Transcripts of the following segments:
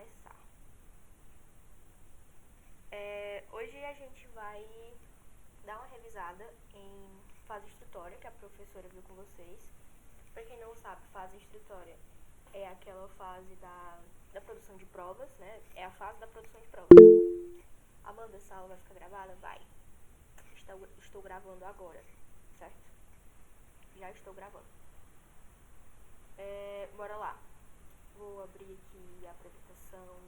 começar. Hoje a gente vai dar uma revisada em fase instrutória, que a professora viu com vocês. Para quem não sabe, fase instrutória é aquela fase da produção de provas, né? É a fase da produção de provas. Amanda, essa aula vai ficar gravada? Vai. Estou gravando agora, certo? Já estou gravando. Bora lá. Vou abrir aqui a apresentação.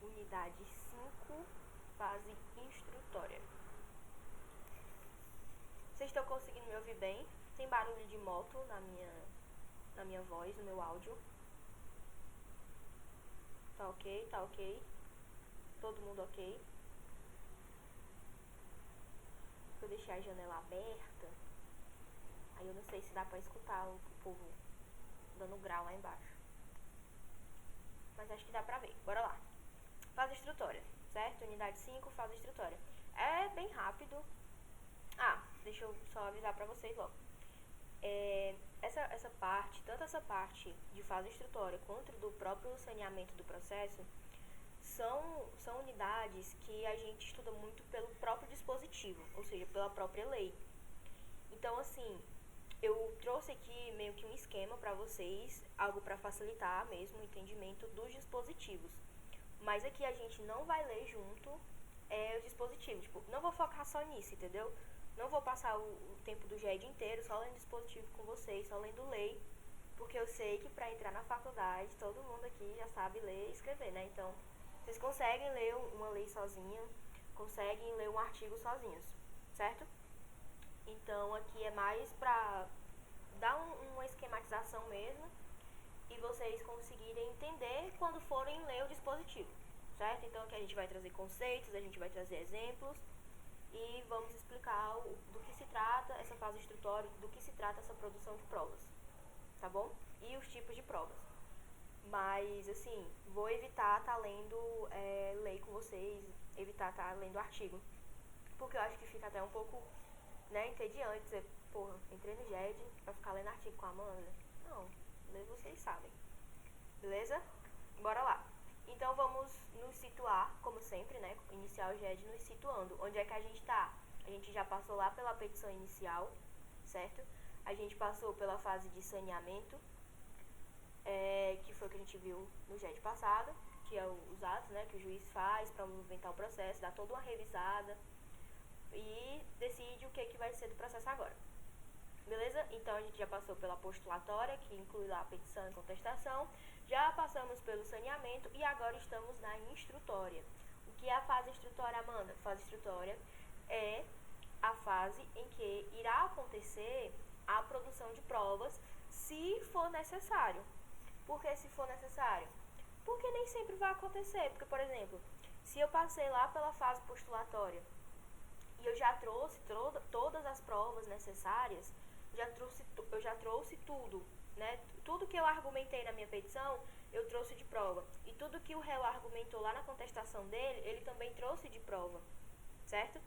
Unidade 5, fase instrutória. Vocês estão conseguindo me ouvir bem? Tem barulho de moto na minha voz, no meu áudio? Tá ok? Tá ok? Todo mundo ok? Eu deixei a janela aberta. Aí eu não sei se dá pra escutar o povo dando grau lá embaixo. Mas acho que dá pra ver. Bora lá. Fase instrutória, certo? Unidade 5, fase instrutória. É bem rápido. Deixa eu só avisar pra vocês logo. Essa parte, tanto essa parte de fase instrutória quanto do próprio saneamento do processo, são unidades que a gente estuda muito pelo próprio dispositivo, ou seja, pela própria lei. Então, assim, eu trouxe aqui meio que um esquema para vocês, algo para facilitar mesmo o entendimento dos dispositivos. Mas aqui a gente não vai ler junto os dispositivos, tipo, não vou focar só nisso, entendeu? Não vou passar o tempo do GED inteiro só lendo dispositivo com vocês, só lendo lei, porque eu sei que para entrar na faculdade todo mundo aqui já sabe ler e escrever, né? Então, vocês conseguem ler uma lei sozinha, conseguem ler um artigo sozinhos, certo? Então, aqui é mais para dar uma esquematização mesmo e vocês conseguirem entender quando forem ler o dispositivo, certo? Então, aqui a gente vai trazer conceitos, a gente vai trazer exemplos e vamos explicar do que se trata essa fase instrutória, do que se trata essa produção de provas, tá bom? E os tipos de provas. Mas, assim, vou evitar estar lendo lei com vocês, evitar estar lendo artigo, porque eu acho que fica até um pouco, né, entediante dizer, porra, entrei no GED pra ficar lendo artigo com a Amanda. Não, vocês sabem. Beleza? Bora lá. Então vamos nos situar, como sempre, né? Iniciar o GED nos situando. Onde é que a gente tá? A gente já passou lá pela petição inicial, certo? A gente passou pela fase de saneamento, que foi o que a gente viu no GED passado, que é os atos, né, que o juiz faz para movimentar o processo, dá toda uma revisada e decide o que vai ser do processo agora. Beleza? Então a gente já passou pela postulatória, que inclui lá a petição e contestação, já passamos pelo saneamento e agora estamos na instrutória. O que é a fase instrutória, Amanda? Fase instrutória é a fase em que irá acontecer a produção de provas, se for necessário. Por que se for necessário? Porque nem sempre vai acontecer. Porque, por exemplo, se eu passei lá pela fase postulatória e eu já trouxe todas as provas necessárias, eu já trouxe tudo, né? Tudo que eu argumentei na minha petição, eu trouxe de prova. E tudo que o réu argumentou lá na contestação dele, ele também trouxe de prova, certo?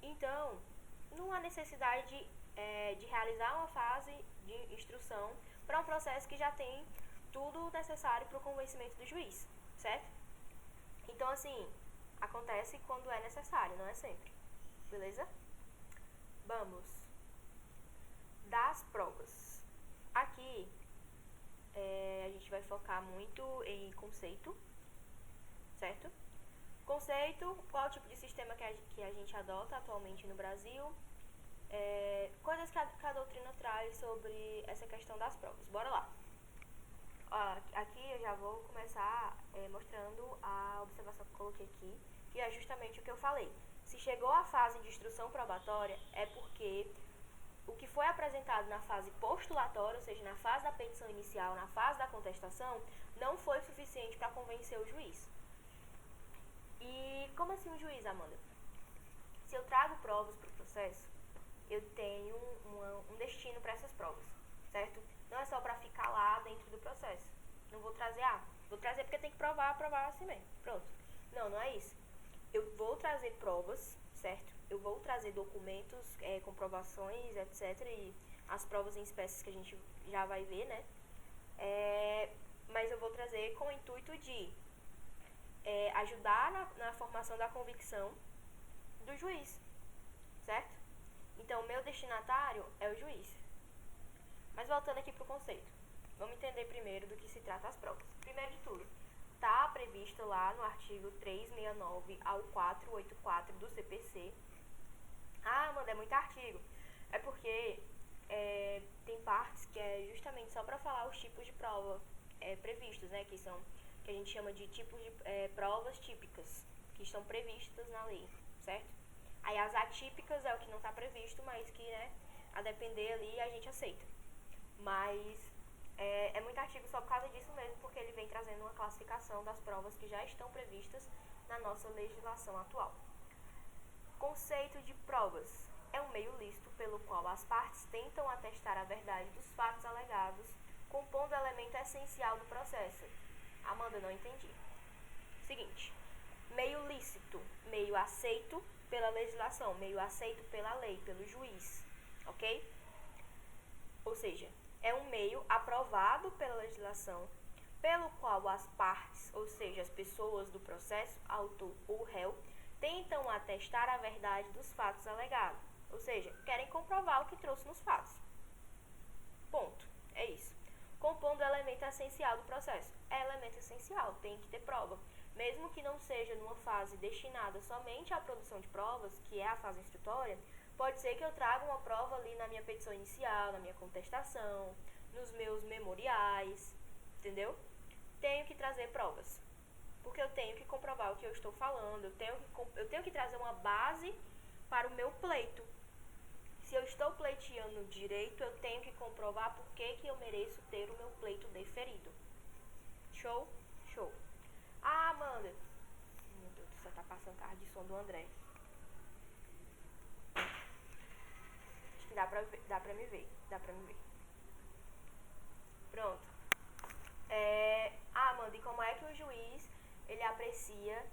Então, não há necessidade de realizar uma fase de instrução para um processo que já tem tudo necessário para o convencimento do juiz, certo? Então, assim, acontece quando é necessário, não é sempre. Beleza? Vamos das provas. Aqui a gente vai focar muito em conceito, certo? Conceito, qual tipo de sistema que a gente adota atualmente no Brasil, coisas que a doutrina traz sobre essa questão das provas. Bora lá. Aqui eu já vou começar mostrando a observação que eu coloquei aqui, que é justamente o que eu falei. Se chegou à fase de instrução probatória, é porque o que foi apresentado na fase postulatória, ou seja, na fase da petição inicial, na fase da contestação, não foi suficiente para convencer o juiz. E como assim o juiz, Amanda? Se eu trago provas para o processo, eu tenho um destino para essas provas, certo? Não é só para ficar lá dentro do processo. Não vou trazer, vou trazer porque tem que provar assim mesmo. Pronto. Não é isso. Eu vou trazer provas, certo? Eu vou trazer documentos, comprovações, etc. E as provas em espécies que a gente já vai ver, né? mas eu vou trazer com o intuito de ajudar na formação da convicção do juiz, certo? Então, o meu destinatário é o juiz. Mas voltando aqui para o conceito, vamos entender primeiro do que se trata as provas. Primeiro de tudo, está previsto lá no artigo 369 ao 484 do CPC. Ah, Amanda, é muito artigo. É porque tem partes que é justamente só para falar os tipos de prova previstos, né? Que a gente chama de tipos de provas típicas, que estão previstas na lei, certo? Aí as atípicas é o que não está previsto, mas que, a depender ali, a gente aceita. Mas é muito artigo só por causa disso mesmo, porque ele vem trazendo uma classificação das provas que já estão previstas na nossa legislação atual. Conceito de provas é um meio lícito pelo qual as partes tentam atestar a verdade dos fatos alegados, compondo elemento essencial do processo. Amanda, não entendi. Seguinte, meio lícito, meio aceito pela legislação, meio aceito pela lei, pelo juiz, ok? Ou seja, é um meio aprovado pela legislação, pelo qual as partes, ou seja, as pessoas do processo, autor ou réu, tentam atestar a verdade dos fatos alegados, ou seja, querem comprovar o que trouxe nos fatos. Ponto. É isso. Compondo o elemento essencial do processo. É elemento essencial, tem que ter prova. Mesmo que não seja numa fase destinada somente à produção de provas, que é a fase instrutória, pode ser que eu traga uma prova ali na minha petição inicial, na minha contestação, nos meus memoriais, entendeu? Tenho que trazer provas, porque eu tenho que comprovar o que eu estou falando, eu tenho que trazer uma base para o meu pleito. Se eu estou pleiteando direito, eu tenho que comprovar por que eu mereço ter o meu pleito deferido. Show? Show. Ah, Amanda. Meu Deus do céu, tá passando carro de som do André. Acho que dá pra me ver. Pronto. Amanda, e como é que o juiz, ele aprecia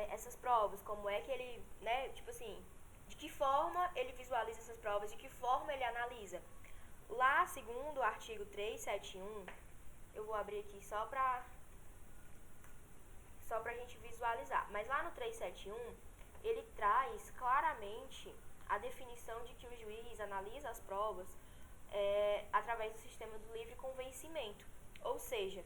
essas provas? Como é que ele, tipo assim, de que forma ele visualiza essas provas? De que forma ele analisa? Lá, segundo o artigo 371, eu vou abrir aqui só pra gente visualizar. Mas lá no 371, ele traz claramente a definição de que o juiz analisa as provas através do sistema do livre convencimento. Ou seja,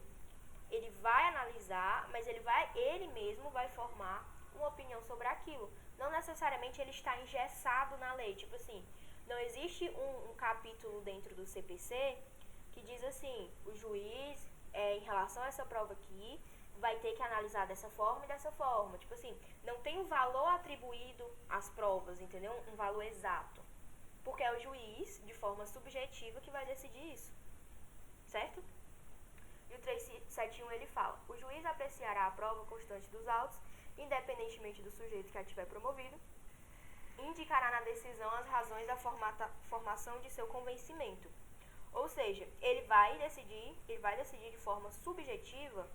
ele vai analisar, mas ele mesmo vai formar uma opinião sobre aquilo. Não necessariamente ele está engessado na lei. Tipo assim, não existe um capítulo dentro do CPC que diz assim, o juiz, em relação a essa prova aqui, vai ter que analisar dessa forma e dessa forma. Tipo assim, não tem um valor atribuído às provas, entendeu? Um valor exato. Porque é o juiz, de forma subjetiva, que vai decidir isso. Certo? E o 371 ele fala, o juiz apreciará a prova constante dos autos, independentemente do sujeito que a tiver promovido, indicará na decisão as razões da formação de seu convencimento. Ou seja, ele vai decidir de forma subjetiva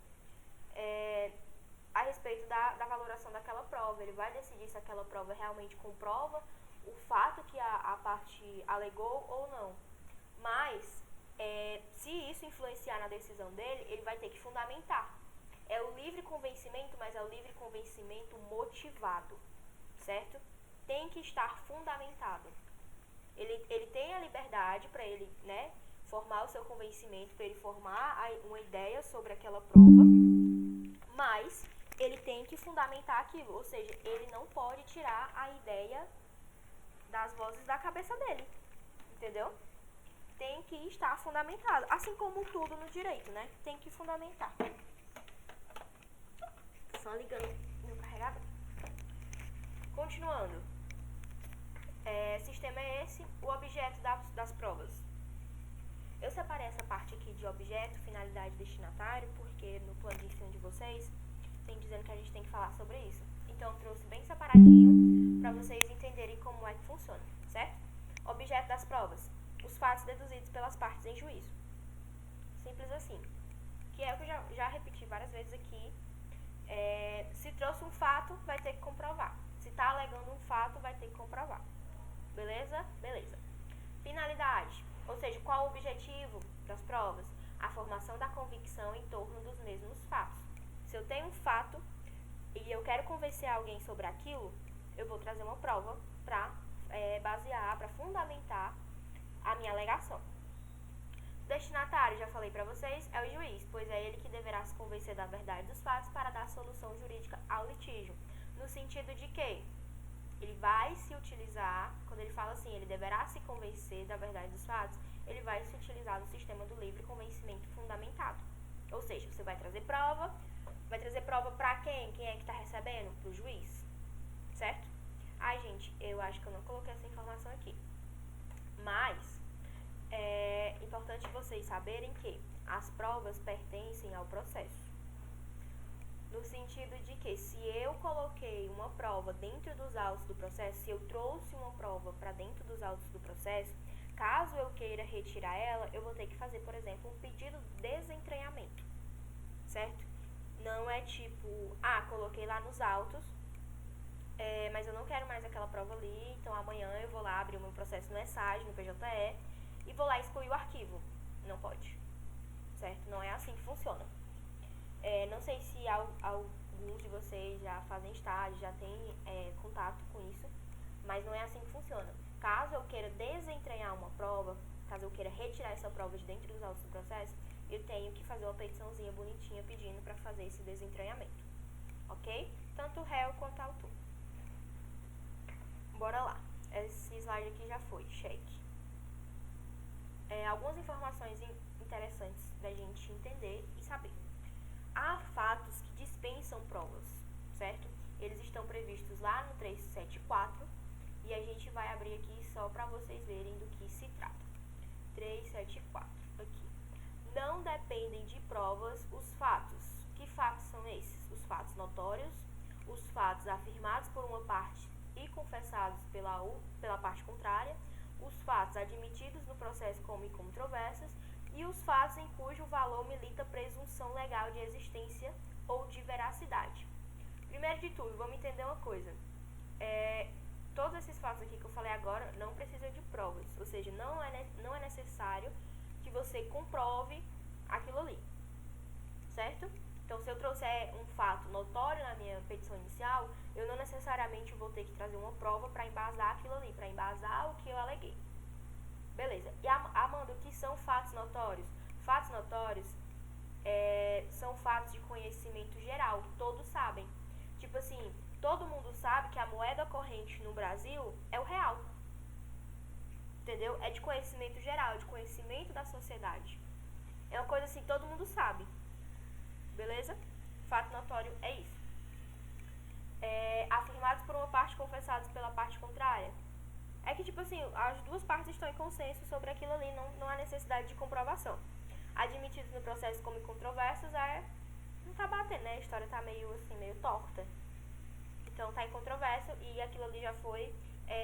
a respeito da valoração daquela prova. Ele vai decidir se aquela prova realmente comprova o fato que a parte alegou ou não. Mas, se isso influenciar na decisão dele, ele vai ter que fundamentar. É o livre convencimento, mas é o livre convencimento motivado, certo? Tem que estar fundamentado. Ele tem a liberdade para ele, formar o seu convencimento, para ele formar uma ideia sobre aquela prova, mas ele tem que fundamentar aquilo, ou seja, ele não pode tirar a ideia das vozes da cabeça dele, entendeu? Tem que estar fundamentado, assim como tudo no direito, tem que fundamentar. Só ligando meu carregador. Continuando. Sistema é esse, o objeto das provas. Eu separei essa parte aqui de objeto, finalidade, destinatário, porque no plano de ensino de vocês tem dizendo que a gente tem que falar sobre isso. Então eu trouxe bem separadinho para vocês entenderem como é que funciona, certo? Objeto das provas. Os fatos deduzidos pelas partes em juízo. Simples assim. Que é o que eu já repeti várias vezes aqui. Se trouxe um fato, vai ter que comprovar. Se está alegando um fato, vai ter que comprovar. Beleza? Beleza. Finalidade. Ou seja, qual o objetivo das provas? a formação da convicção em torno dos mesmos fatos. Se eu tenho um fato e eu quero convencer alguém sobre aquilo, eu vou trazer uma prova para basear, para fundamentar a minha alegação. O destinatário, já falei para vocês, é o juiz, pois é ele que deverá se convencer da verdade dos fatos para dar solução jurídica ao litígio, no sentido de que ele vai se utilizar, quando ele fala assim, ele deverá se convencer da verdade dos fatos, ele vai se utilizar do sistema do livre convencimento fundamentado. Ou seja, você vai trazer prova para quem? Quem é que está recebendo? Para o juiz, certo? Ai, gente, eu acho que eu não coloquei essa informação aqui. Mas é importante vocês saberem que as provas pertencem ao processo. No sentido de que se eu coloquei uma prova dentro dos autos do processo, se eu trouxe uma prova para dentro dos autos do processo, caso eu queira retirar ela, eu vou ter que fazer, por exemplo, um pedido de desentranhamento, certo? Não é tipo, coloquei lá nos autos, mas eu não quero mais aquela prova ali, então amanhã eu vou lá abrir o meu processo no ESAG, no PJE, e vou lá excluir o arquivo. Não pode, certo? Não é assim que funciona. Não sei se alguns de vocês já fazem estágio, já têm contato com isso, mas não é assim que funciona. Caso eu queira desentranhar uma prova, caso eu queira retirar essa prova de dentro dos autos do processo, eu tenho que fazer uma petiçãozinha bonitinha pedindo para fazer esse desentranhamento, ok? Tanto o réu quanto o autor. Bora lá. Esse slide aqui já foi, cheque. Algumas informações interessantes da gente entender e saber. Há fatos que dispensam provas, certo? Eles estão previstos lá no 374 e a gente vai abrir aqui só para vocês verem do que se trata. 374, aqui. Não dependem de provas os fatos. Que fatos são esses? Os fatos notórios, os fatos afirmados por uma parte e confessados pela parte contrária, os fatos admitidos no processo como incontroversos e os fatos em cujo valor milita presunção legal de existência ou de veracidade. Primeiro de tudo, vamos entender uma coisa. Todos esses fatos aqui que eu falei agora não precisam de provas, ou seja, não é necessário que você comprove aquilo ali, certo? Então, se eu trouxer um fato notório na minha petição inicial, eu não necessariamente vou ter que trazer uma prova para embasar aquilo ali, para embasar o que eu aleguei. Beleza. E, Amanda, o que são fatos notórios? Fatos notórios são fatos de conhecimento geral, todos sabem. Tipo assim, todo mundo sabe que a moeda corrente no Brasil é o real. Entendeu? É de conhecimento geral, de conhecimento da sociedade. É uma coisa assim, todo mundo sabe. Beleza? Fato notório é isso. Afirmados por uma parte, confessados pela parte contrária. É que, tipo assim, as duas partes estão em consenso sobre aquilo ali, não há necessidade de comprovação. Admitidos no processo como incontroversos, não tá batendo, né? A história tá meio torta. Então, tá em controvérsia e aquilo ali já foi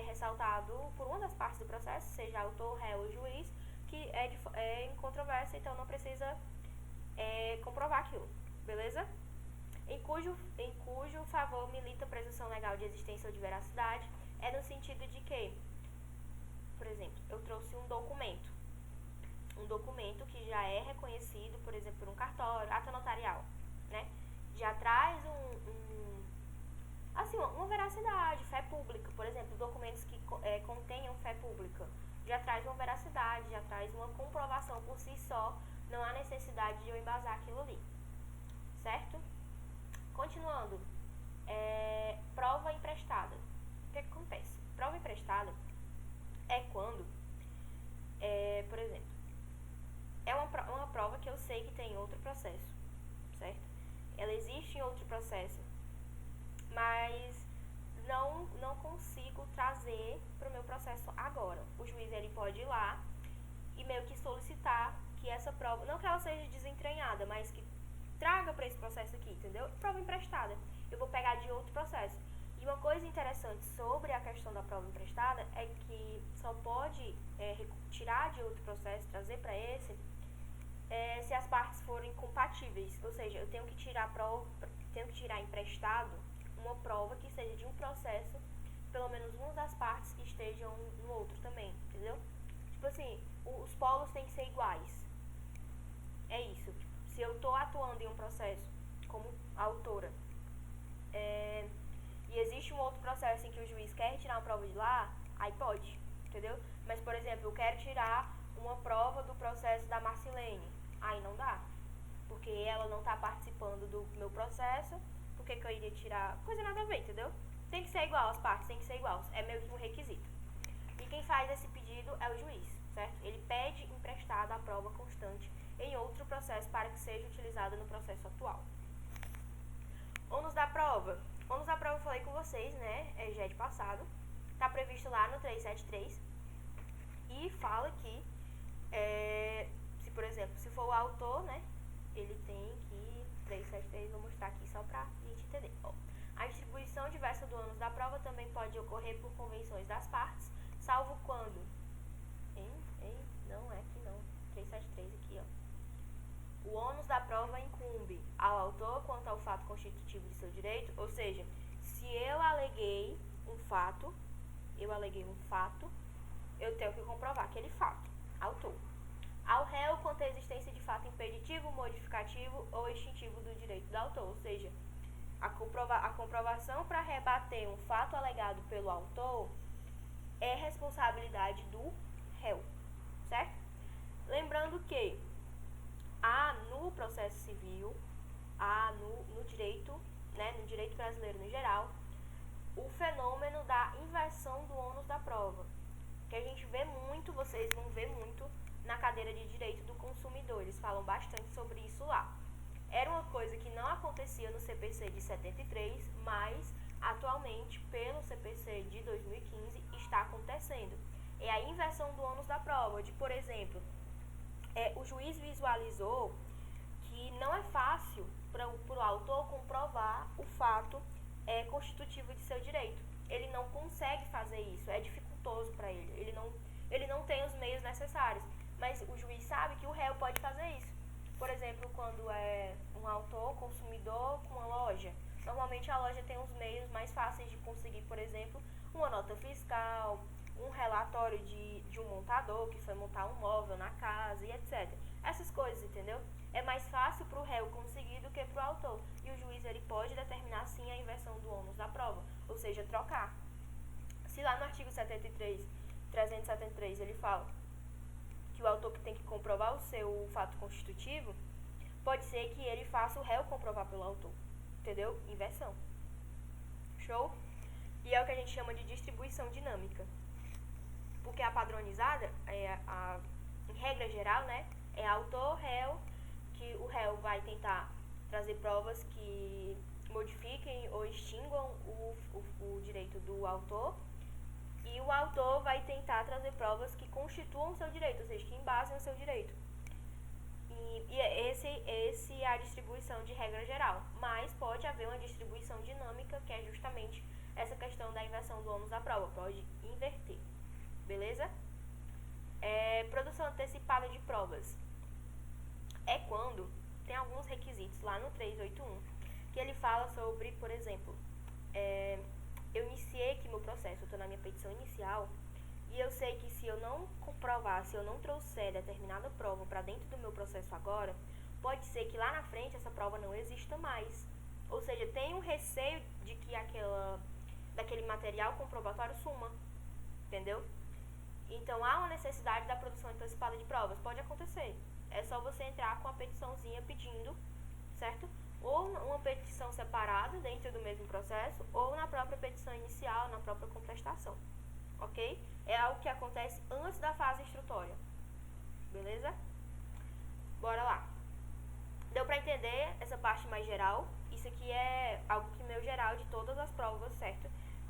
ressaltado por uma das partes do processo, seja autor, réu ou juiz, que é em controvérsia, então não precisa comprovar aquilo, beleza? Em cujo favor milita a presunção legal de existência ou de veracidade, no sentido de que, por exemplo, eu trouxe um documento que já é reconhecido, por exemplo, por um cartório, ata notarial, né? Já traz uma veracidade, fé pública, por exemplo, documentos que contenham fé pública, já traz uma veracidade, já traz uma comprovação por si só, não há necessidade de eu embasar aquilo ali, certo? Continuando, prova emprestada. O que acontece? Prova emprestada é quando, por exemplo, é uma prova que eu sei que tem outro processo, certo? Ela existe em outro processo, mas não consigo trazer para o meu processo agora. O juiz ele pode ir lá e meio que solicitar que essa prova, não que ela seja desentranhada, mas que traga para esse processo aqui, entendeu? Prova emprestada. Eu vou pegar de outro processo. E uma coisa interessante sobre a questão da prova emprestada é que só pode tirar de outro processo, trazer para esse, se as partes forem compatíveis. Ou seja, eu tenho que tirar emprestado uma prova que seja de um processo, pelo menos uma das partes que estejam no outro também, entendeu? Tipo assim, os polos têm que ser iguais. é isso. Se eu estou atuando em um processo como autora, e existe um outro processo em que o juiz quer tirar uma prova de lá, aí pode, entendeu? Mas, por exemplo, eu quero tirar uma prova do processo da Marcilene, aí não dá, porque ela não está participando do meu processo, por que eu iria tirar? Coisa nada a ver, entendeu? Tem que ser igual, as partes têm que ser iguais, é meio que um requisito. E quem faz esse pedido é o juiz, certo? Ele pede emprestada a prova constante em outro processo para que seja utilizada no processo atual. Ônus da prova. Ônus da prova eu falei com vocês, né? Já é de passado. Está previsto lá no 373. E fala que, se por exemplo, se for o autor, né? Ele tem que... 373, vou mostrar aqui só pra gente entender. Ó, a distribuição diversa do ônus da prova também pode ocorrer por convenções das partes, salvo quando... Não é aqui não. 373 aqui, ó. O ônus da prova incumbe ao autor quanto ao fato constitutivo de seu direito, ou seja, se eu aleguei um fato, eu tenho que comprovar aquele fato, autor. Ao réu quanto à existência de fato impeditivo, modificativo ou extintivo do direito do autor, ou seja, a comprovação para rebater um fato alegado pelo autor é responsabilidade do réu, certo? Lembrando que há no processo civil, há no direito, né, no direito brasileiro no geral, o fenômeno da inversão do ônus da prova, que a gente vê muito, vocês vão ver muito na cadeira de direito do consumidor, eles falam bastante sobre isso lá. Era uma coisa que não acontecia no CPC de 73, mas atualmente, pelo CPC de 2015, está acontecendo. É a inversão do ônus da prova, de, por exemplo, o juiz visualizou que não é fácil para o autor comprovar o fato constitutivo de seu direito. Ele não consegue fazer isso, é dificultoso para ele. Ele não tem os meios necessários, mas o juiz sabe que o réu pode fazer isso. Por exemplo, quando é um autor, consumidor com uma loja, normalmente a loja tem os meios mais fáceis de conseguir, por exemplo, uma nota fiscal, um relatório de um montador que foi montar um móvel na casa e etc. Essas coisas, entendeu? É mais fácil para o réu conseguir do que para o autor. E o juiz ele pode determinar sim a inversão do ônus da prova, ou seja, trocar. Se lá no artigo 373 ele fala que o autor que tem que comprovar o seu fato constitutivo, pode ser que ele faça o réu comprovar pelo autor, entendeu? Inversão. Show? E é o que a gente chama de distribuição dinâmica. Porque a padronizada, em regra geral, né, é autor-réu, que o réu vai tentar trazer provas que modifiquem ou extinguam o direito do autor, e o autor vai tentar trazer provas que constituam o seu direito, ou seja, que embasem o seu direito. E esse é a distribuição de regra geral. Mas pode haver uma distribuição dinâmica, que é justamente essa questão da inversão do ônus da prova. Pode inverter. Beleza? Produção antecipada de provas. É quando tem alguns requisitos lá no 381, que ele fala sobre, por exemplo, eu iniciei aqui meu processo, eu estou na minha petição inicial, e eu sei que se eu não comprovar, se eu não trouxer determinada prova para dentro do meu processo agora, pode ser que lá na frente essa prova não exista mais. Ou seja, tem um receio de que daquele material comprobatório suma, entendeu? Então, há uma necessidade da produção antecipada de provas. Pode acontecer. É só você entrar com a petiçãozinha pedindo, certo? Ou uma petição separada dentro do mesmo processo, ou na própria petição inicial, na própria contestação. Ok? É algo que acontece antes da fase instrutória. Beleza? Bora lá. Deu pra entender essa parte mais geral? Isso aqui é algo que meu geral de todas as provas, certo?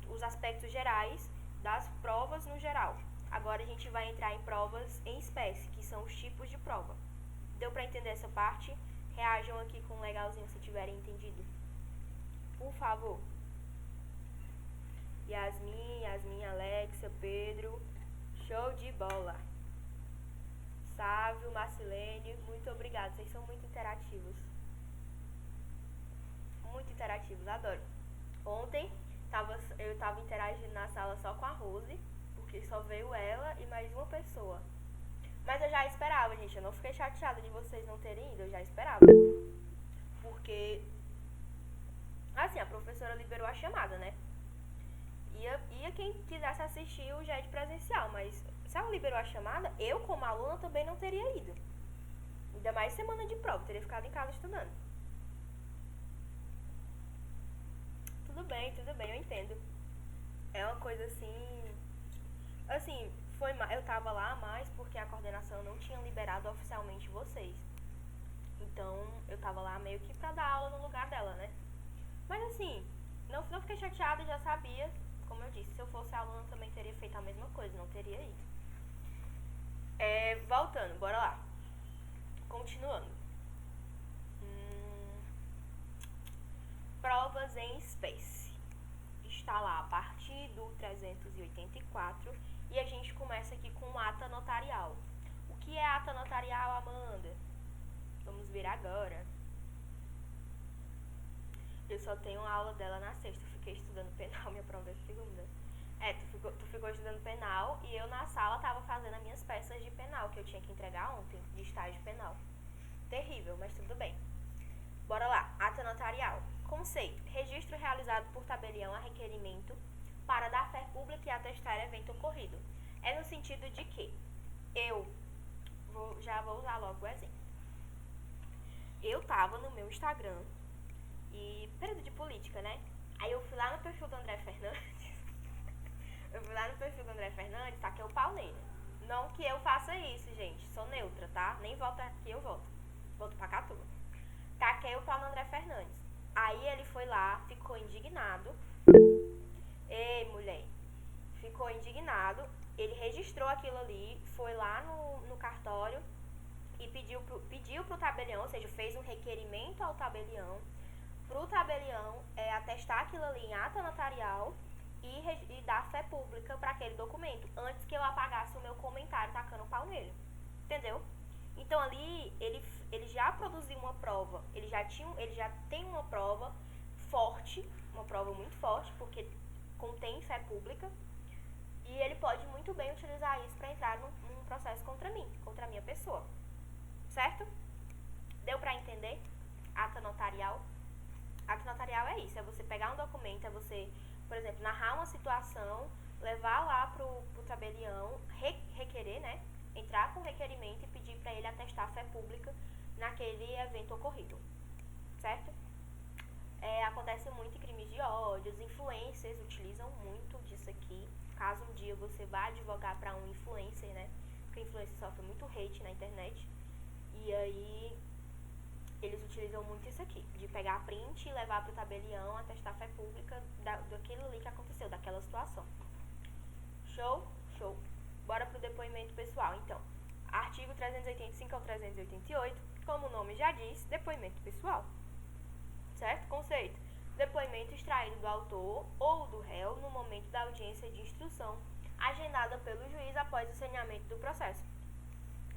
Os aspectos gerais das provas no geral. Agora a gente vai entrar em provas em espécie, que são os tipos de prova. Deu pra entender essa parte? Reajam aqui com um legalzinho se tiverem entendido. Por favor. Yasmin, Alexa, Pedro. Show de bola. Sávio, Marcilene, muito obrigada. Vocês são muito interativos. Muito interativos, adoro. Ontem eu tava interagindo na sala só com a Rose, porque só veio ela e mais uma pessoa. Mas eu já esperava, gente. Eu não fiquei chateada de vocês não terem ido. Eu já esperava. Porque, assim, a professora liberou a chamada, né? Ia quem quisesse assistir o JET presencial. Mas se ela liberou a chamada, eu, como aluna, também não teria ido. Ainda mais semana de prova. Teria ficado em casa estudando. Tudo bem, eu entendo. É uma coisa assim... Assim, eu tava lá mais porque a coordenação não tinha liberado oficialmente vocês. Então, eu tava lá meio que pra dar aula no lugar dela, né? Mas assim, não fiquei chateada, já sabia. Como eu disse, se eu fosse aluna também teria feito a mesma coisa, não teria ido. Voltando, bora lá. Continuando. Provas em Space. Está lá a partir do 384 e a gente começa aqui com ata notarial. O que é ata notarial, Amanda? Vamos ver agora. Eu só tenho aula dela na sexta, eu fiquei estudando penal, minha prova é segunda. Tu ficou estudando penal e eu na sala tava fazendo as minhas peças de penal, que eu tinha que entregar ontem, de estágio penal. Terrível, mas tudo bem. Bora lá, ata notarial. Conceito: registro realizado por tabelião a requerimento para dar fé pública e atestar evento ocorrido. É no sentido de que já vou usar logo o exemplo. Eu tava no meu Instagram e período de política, né? Aí eu fui lá no perfil do André Fernandes. Taquei o pau nele. Não que eu faça isso, gente. Sou neutra, tá? Nem voto aqui, eu voto. Voto pra cá tudo. Taquei o pau no André Fernandes. Aí ele foi lá, ficou indignado. Ei, mulher. Ficou indignado. Ele registrou aquilo ali, foi lá no cartório e pediu pro tabelião, ou seja, fez um requerimento ao tabelião, pro tabelião atestar aquilo ali em ata notarial e dar fé pública para aquele documento, antes que eu apagasse o meu comentário tacando o pau nele. Entendeu? Então ali ele já produziu uma prova, ele já tem uma prova forte, uma prova muito forte, porque contém fé pública, e ele pode muito bem utilizar isso para entrar num processo contra mim, contra a minha pessoa. Certo? Deu pra entender? Ata notarial. Ata notarial é isso, é você pegar um documento, é você, por exemplo, narrar uma situação, levar lá pro tabelião, requerer, né? Entrar com requerimento e pedir para ele atestar a fé pública naquele evento ocorrido. Certo? Acontece muito em crimes de ódio, os influencers utilizam muito disso aqui. Caso um dia você vá advogar para um influencer, né? Porque o influencer sofre muito hate na internet. E aí, eles utilizam muito isso aqui, de pegar a print e levar pro tabelião, atestar a fé pública daquilo ali que aconteceu, daquela situação. Show? Show. Bora pro depoimento pessoal, então. Artigo 385 ao 388, como o nome já diz, depoimento pessoal. Certo? Conceito: depoimento extraído do autor ou do réu no momento da audiência de instrução, agendada pelo juiz após o saneamento do processo.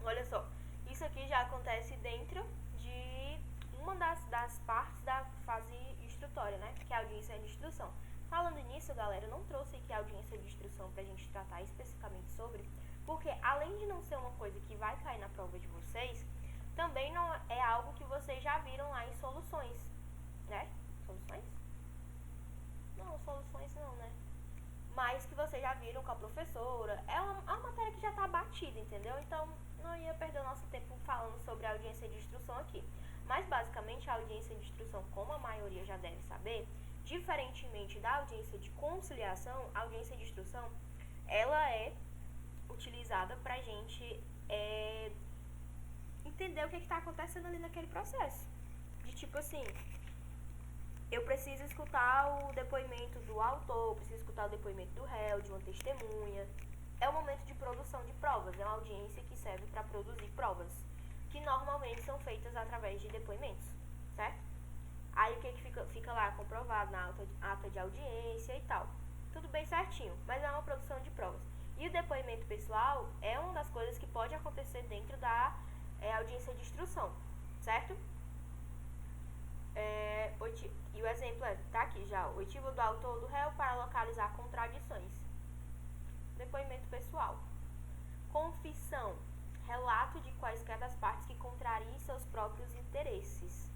Olha só, isso aqui já acontece dentro de uma das partes da fase instrutória, né? Que é a audiência de instrução. Falando nisso, galera, eu não trouxe aqui a audiência de instrução pra gente tratar especificamente sobre, porque além de não ser uma coisa que vai cair na prova de vocês, também não é algo que vocês já viram lá em soluções, né? Soluções? Não, soluções não, né? Mas que vocês já viram com a professora. É uma matéria que já tá batida, entendeu? Então, não ia perder o nosso tempo falando sobre a audiência de instrução aqui. Mas, basicamente, a audiência de instrução, como a maioria já deve saber, diferentemente da audiência de conciliação, a audiência de instrução, ela é utilizada pra gente entender o que tá acontecendo ali naquele processo. De tipo assim, eu preciso escutar o depoimento do autor, preciso escutar o depoimento do réu, de uma testemunha. É um momento de produção de provas, é uma audiência que serve para produzir provas, que normalmente são feitas através de depoimentos, certo? Aí o que fica lá comprovado na ata de audiência e tal. Tudo bem certinho, mas é uma produção de provas. E o depoimento pessoal é uma das coisas que pode acontecer dentro da audiência de instrução, certo? E o exemplo tá aqui já, o oitivo do autor ou do réu para localizar contradições. Depoimento pessoal. Confissão. relato de quaisquer das partes que contrariem seus próprios interesses.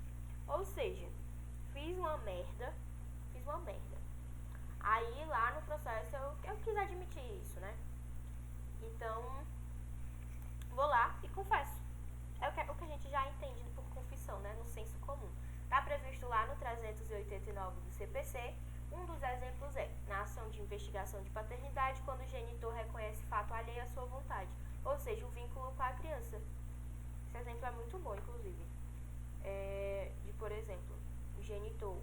Ou seja, fiz uma merda. Aí lá no processo eu quis admitir isso, né? Então, vou lá e confesso. É o que a gente já entende por confissão, né? No senso comum. Está previsto lá no 389 do CPC. Um dos exemplos é, na ação de investigação de paternidade, quando o genitor reconhece fato alheio à sua vontade, ou seja, o vínculo com a criança. Esse exemplo é muito bom, inclusive. Por exemplo, o genitor,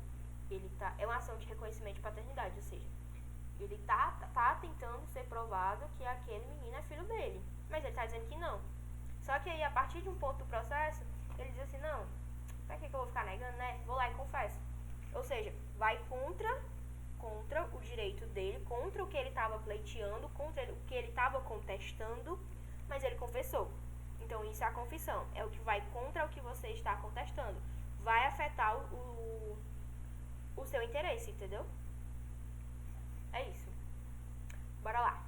é uma ação de reconhecimento de paternidade, ou seja, ele tá tentando ser provado que aquele menino é filho dele, mas ele tá dizendo que não. Só que aí, a partir de um ponto do processo, ele diz assim, não, pra que eu vou ficar negando, né? Vou lá e confesso. Ou seja, vai contra o direito dele, contra o que ele estava pleiteando, contra o que ele estava contestando, mas ele confessou. Então, isso é a confissão. É o que vai contra o que você está contestando. Vai afetar o seu interesse, entendeu? É isso. Bora lá.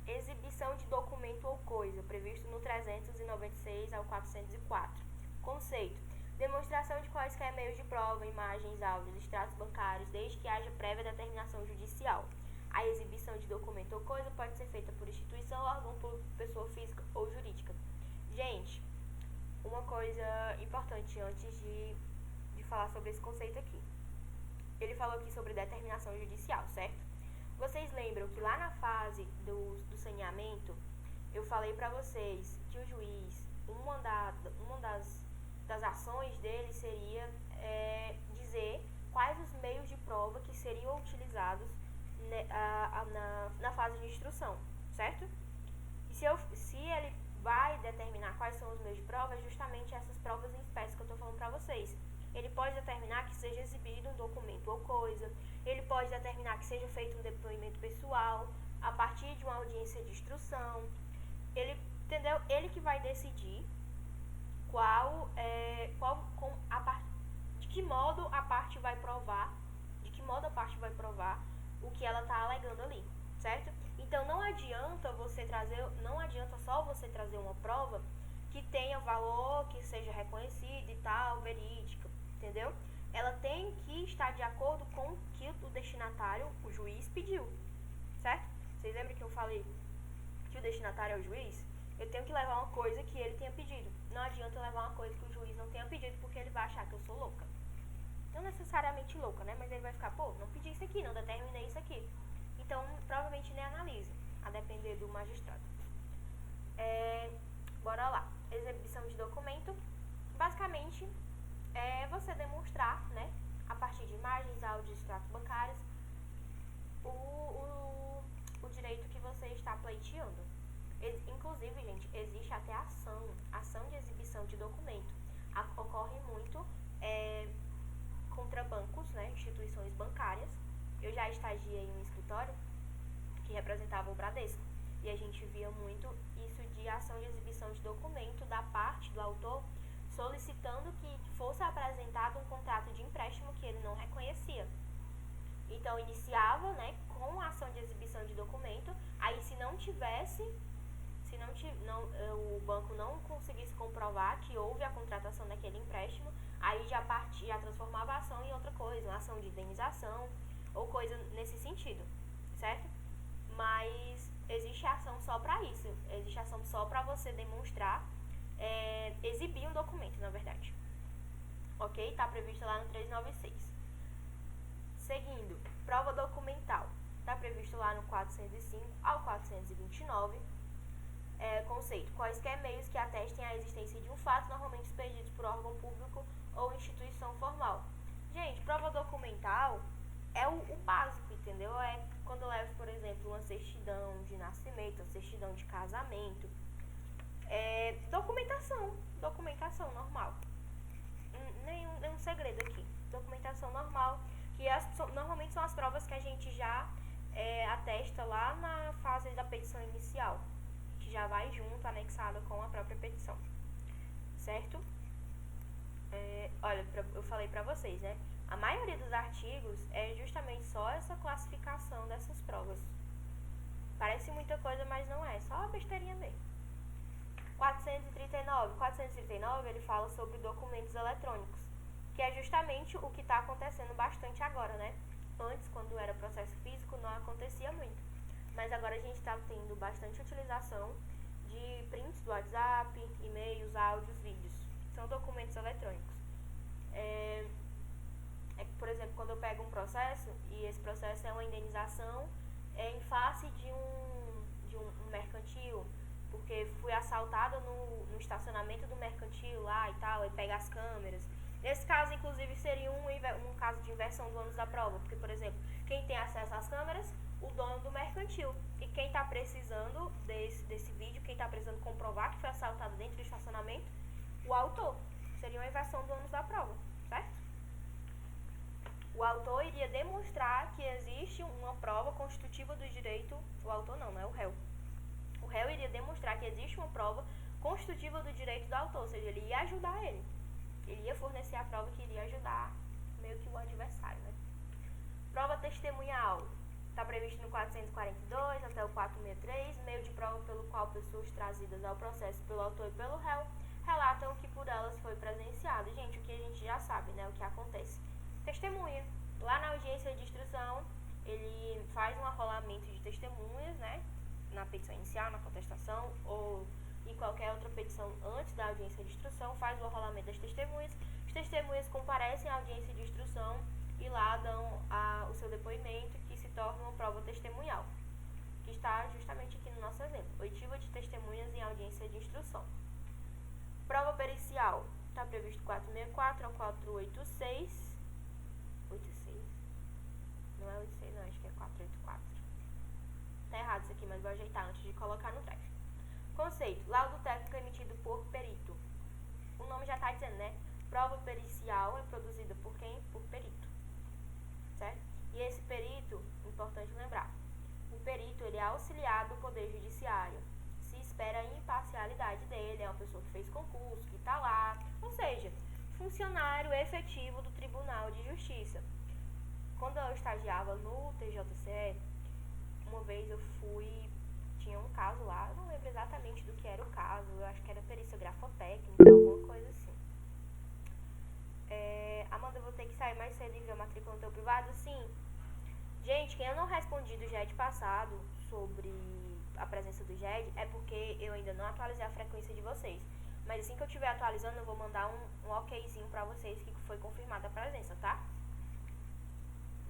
Exibição de documento ou coisa, previsto no 396 ao 404. Conceito: demonstração de quaisquer meios de prova, imagens, áudios, extratos bancários, desde que haja prévia determinação judicial. A exibição de documento ou coisa pode ser feita por instituição, órgão público, pessoa física ou jurídica. Gente, uma coisa importante antes de falar sobre esse conceito aqui. Ele falou aqui sobre determinação judicial, certo? Vocês lembram que lá na fase do saneamento, eu falei pra vocês que o juiz, uma das ações dele seria dizer quais os meios de prova que seriam utilizados na fase de instrução, certo? E se ele vai determinar quais são os meios de prova, é justamente essas provas em espécie que eu estou falando para vocês. Ele pode determinar que seja exibido um documento ou coisa, ele pode determinar que seja feito um depoimento pessoal a partir de uma audiência de instrução. Entendeu? Ele que vai decidir de que modo a parte vai provar o que ela está alegando ali, certo? Então não adianta só você trazer uma prova que tenha valor, que seja reconhecida e tal, verídica, entendeu? Ela tem que estar de acordo com o que o destinatário, o juiz, pediu, certo? Vocês lembram que eu falei que o destinatário é o juiz? Eu tenho que levar uma coisa que ele tenha pedido. Não adianta eu levar uma coisa que o juiz não tenha pedido, porque ele vai achar que eu sou louca. Não necessariamente louca, né? Mas ele vai ficar, não pedi isso aqui, não determinei isso aqui. Então, provavelmente nem analisa, a depender do magistrado. Bora lá. Exibição de documento. Basicamente, é você demonstrar, né, a partir de imagens, áudios, extratos bancários, o direito que você está pleiteando. Inclusive, gente, existe até ação de exibição de documento. Ocorre muito contra bancos, né, instituições bancárias. Eu já estagiei em um escritório que representava o Bradesco. E a gente via muito isso de ação de exibição de documento da parte do autor solicitando que fosse apresentado um contrato de empréstimo que ele não reconhecia. Então, iniciava, né, com a ação de exibição de documento. Aí, se o banco não conseguisse comprovar que houve a contratação daquele empréstimo, aí já transformava a ação em outra coisa, uma ação de indenização ou coisa nesse sentido, certo? Mas existe ação só para isso, existe ação só para você demonstrar, exibir um documento, na verdade. Ok? Está previsto lá no 396. Seguindo, prova documental. Está previsto lá no 405 ao 429. Conceito: quaisquer meios que atestem a existência de um fato, normalmente expedidos por órgão público ou instituição formal. Gente, prova documental é o básico, entendeu? É quando eu levo, por exemplo, uma certidão de nascimento, uma certidão de casamento. Documentação normal. Nenhum segredo aqui. Documentação normal, que normalmente são as provas que a gente já atesta lá na fase da petição inicial, que já vai junto, anexada com a própria petição, certo? Olha, eu falei pra vocês, né? A maioria dos artigos é justamente só essa classificação dessas provas. Parece muita coisa, mas não é. Só uma besteirinha mesmo. 439 ele fala sobre documentos eletrônicos, que é justamente o que está acontecendo bastante agora, né? Antes, quando era processo físico, não acontecia muito, mas agora a gente está tendo bastante utilização de prints do WhatsApp, e-mails, áudios, vídeos. São documentos eletrônicos. Por exemplo, quando eu pego um processo, e esse processo é uma indenização em face de um mercantil, porque fui assaltada no estacionamento do mercantil lá e tal, e pega as câmeras. Nesse caso, inclusive, seria um caso de inversão do ônus da prova, porque, por exemplo, quem tem acesso às câmeras? O dono do mercantil. E quem está precisando desse vídeo, quem está precisando comprovar que foi assaltado dentro do estacionamento? O autor. Seria uma inversão do ônus da prova, certo? O autor iria demonstrar que existe uma prova constitutiva do direito. O autor não, é o réu. O réu iria demonstrar que existe uma prova constitutiva do direito do autor, ou seja, ele ia ajudar ele. Ele ia fornecer a prova que iria ajudar meio que o adversário, né? Prova testemunhal. Está previsto no 442 até o 463, meio de prova pelo qual pessoas trazidas ao processo pelo autor e pelo réu relatam que por elas foi presenciado. Gente, o que a gente já sabe, né? O que acontece. Testemunha. Lá na audiência de instrução, ele faz um arrolamento de testemunhas, né? Na petição inicial, na contestação ou em qualquer outra petição antes da audiência de instrução, faz o arrolamento das testemunhas. As testemunhas comparecem à audiência de instrução e lá dão o seu depoimento, que se torna uma prova testemunhal, que está justamente aqui no nosso exemplo. Oitiva de testemunhas em audiência de instrução. Prova pericial. Está previsto 464 ao 486. 86? Não é 86, não, acho que é 484. Tá errado isso aqui, mas vou ajeitar antes de colocar no teste. Conceito. Laudo técnico emitido por perito. O nome já está dizendo, né? Prova pericial é produzida por quem? Por perito. Certo? E esse perito, importante lembrar, o perito ele é auxiliar do Poder Judiciário. Se espera a imparcialidade dele, é uma pessoa que fez concurso, que está lá, ou seja, funcionário efetivo do Tribunal de Justiça. Quando eu estagiava no TJCE, uma vez eu tinha um caso lá, eu não lembro exatamente do que era o caso, eu acho que era perícia grafotécnica, alguma coisa assim. Amanda, eu vou ter que sair mais cedo e ver a matrícula no teu privado? Sim. Gente, quem eu não respondi do GED passado sobre a presença do GED é porque eu ainda não atualizei a frequência de vocês. Mas assim que eu estiver atualizando, eu vou mandar um okzinho pra vocês que foi confirmada a presença, tá?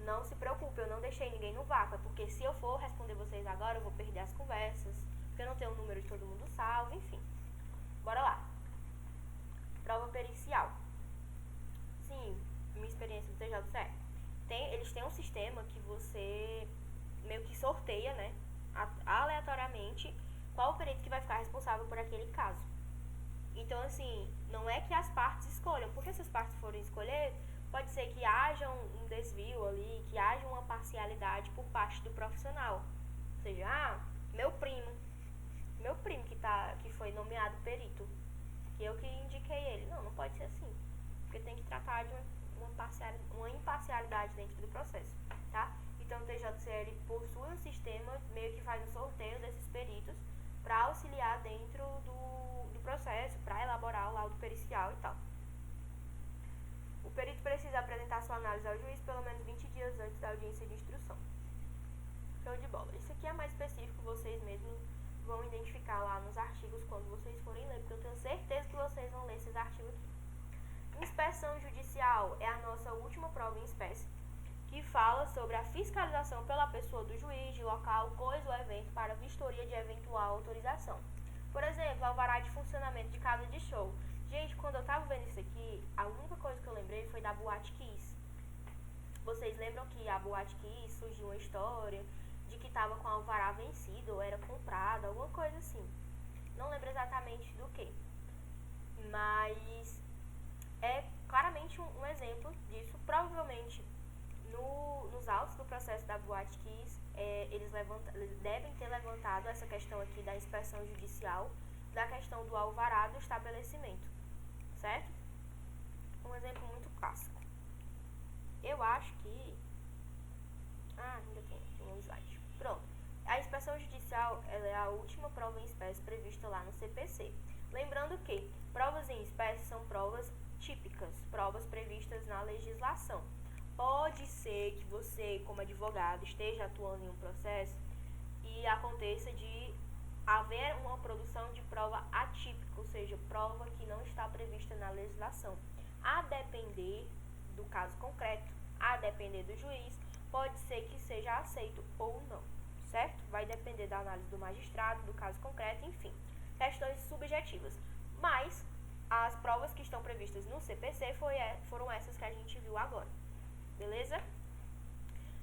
Não se preocupe, eu não deixei ninguém no vácuo, é porque se eu for responder vocês agora, eu vou perder as conversas, porque eu não tenho o número de todo mundo salvo, enfim. Bora lá. Prova pericial. Sim, minha experiência do TJCE. Eles têm um sistema que você meio que sorteia, né, aleatoriamente, qual o perito que vai ficar responsável por aquele caso. Então, assim, não é que as partes escolham, porque se as partes forem escolher, pode ser que haja um desvio ali, que haja uma parcialidade por parte do profissional. Ou seja, meu primo que foi nomeado perito, que eu que indiquei ele. Não pode ser assim, porque tem que tratar de uma imparcialidade dentro do processo, tá? Então o TJCL possui um sistema, meio que faz um sorteio desses peritos para auxiliar dentro do processo, para elaborar o laudo pericial e tal. O perito precisa apresentar sua análise ao juiz pelo menos 20 dias antes da audiência de instrução. Show de bola. Isso aqui é mais específico, vocês mesmos vão identificar lá nos artigos quando vocês forem ler, porque eu tenho certeza que vocês vão ler esses artigos aqui. Inspeção judicial é a nossa última prova em espécie, que fala sobre a fiscalização pela pessoa do juiz de local, coisa ou evento para vistoria de eventual autorização. Por exemplo, alvará de funcionamento de casa de show. Gente, quando eu tava vendo isso aqui, a única coisa que eu lembrei foi da Boate Kiss. Vocês lembram que a Boate Kiss surgiu uma história de que tava com alvará vencido ou era comprado, alguma coisa assim. Não lembro exatamente do que. Mas é claramente um exemplo disso. Provavelmente nos autos do processo da Boate Kiss, eles devem ter levantado essa questão aqui da inspeção judicial, da questão do alvará do estabelecimento, certo? Um exemplo muito clássico. Eu acho que... ainda tem um slide. Pronto. A inspeção judicial ela é a última prova em espécie prevista lá no CPC. Lembrando que provas em espécie são provas típicas, provas previstas na legislação. Pode ser que você, como advogado, esteja atuando em um processo e aconteça de haver uma produção de prova atípica, ou seja, prova que não está prevista na legislação. A depender do caso concreto, a depender do juiz, pode ser que seja aceito ou não, certo? Vai depender da análise do magistrado, do caso concreto, enfim, questões subjetivas. Mas as provas que estão previstas no CPC foram essas que a gente viu agora, beleza?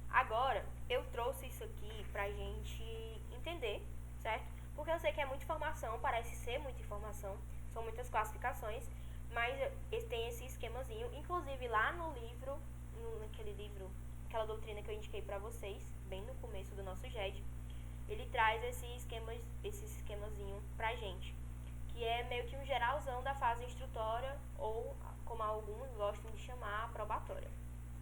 Agora, eu trouxe isso aqui pra gente entender, certo? Porque eu sei que é muita informação, parece ser muita informação, são muitas classificações, mas tem esse esquemazinho, inclusive lá no livro, naquele livro, aquela doutrina que eu indiquei pra vocês, bem no começo do nosso GED, ele traz esse esquemazinho pra gente, que é meio que um geralzão da fase instrutória, ou como alguns gostam de chamar, probatória,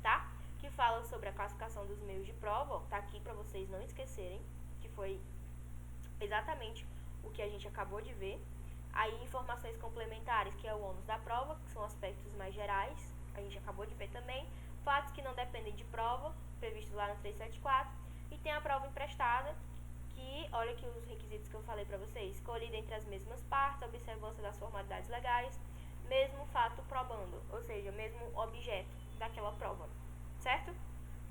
tá? Que fala sobre a classificação dos meios de prova, ó, tá aqui pra vocês não esquecerem, que foi exatamente o que a gente acabou de ver. Aí informações complementares, que é o ônus da prova, que são aspectos mais gerais, a gente acabou de ver também. Fatos que não dependem de prova, previstos lá no 374. E tem a prova emprestada, que, olha aqui os requisitos que eu falei pra vocês, escolhida entre as mesmas partes, observância das formalidades legais, mesmo fato probando, ou seja, mesmo objeto daquela prova, certo?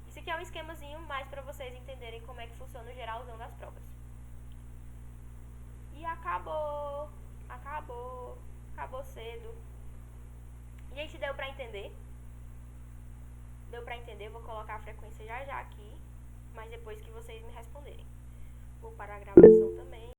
Isso aqui é um esquemazinho mais pra vocês entenderem como é que funciona o geralzão das provas. E acabou cedo. Gente, deu pra entender? Deu pra entender? Vou colocar a frequência já aqui, mas depois que vocês me responderem.